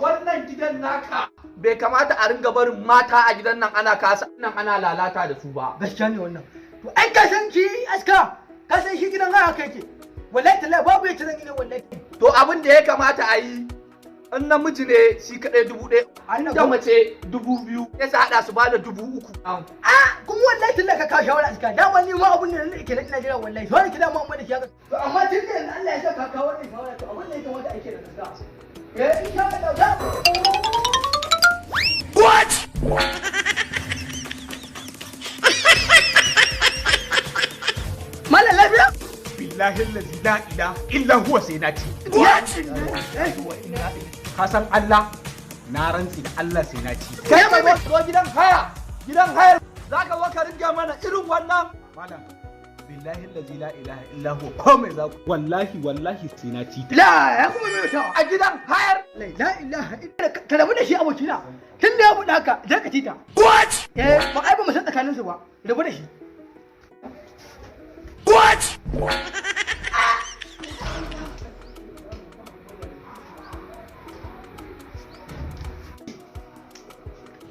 wannan gidan naka bai kamata a ringa barin mata a gidan nan ana kasa nan ana lalata da su ba. Gaskiya ne wannan. To ai ka san shi aska, ka san shi gidan haya kai ke. Wallahi tallahi babu yace zan yi wallahi. To abin da ya kamata a yi in namiji ne shi kadai 1000 da mace 2000 ya sa hada su bada 3000. Kuma wallahi tallahi ka kawo shawara aska. Dama ni ma abun ne nake ina jira wallahi. Sai ki da mu amma da shi. To amma tun da yanzu Allah ya saka ka kawo wannan shawara to abun ne yake wanda ake da gaskiya. What? Mala lafiya? Billahi allazi la ilaha illa huwa sai na ci. What? Ka san Allah na rantsi da Allah sai na ci. Kai ka zo gidan haya. Gidan hayar zaka zo ka ringa mana irin wannan. Malam billahi allazi la ilaha illa huwa komai za ku wallahi sai na ci. La ya kuma mai ta A gidan hayar la ilaha illa ka rabu da shi abokina. Tun da ya buɗe haka je ka tita. What? Ba ai ba mu san tsakanin su ba. Rabu da shi. What?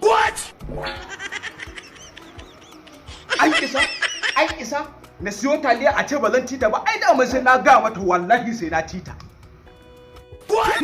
What? An isa na siyo taliya a ce ba zan tita ba ai da mun sai na ga mata wallahi sai na tita. What?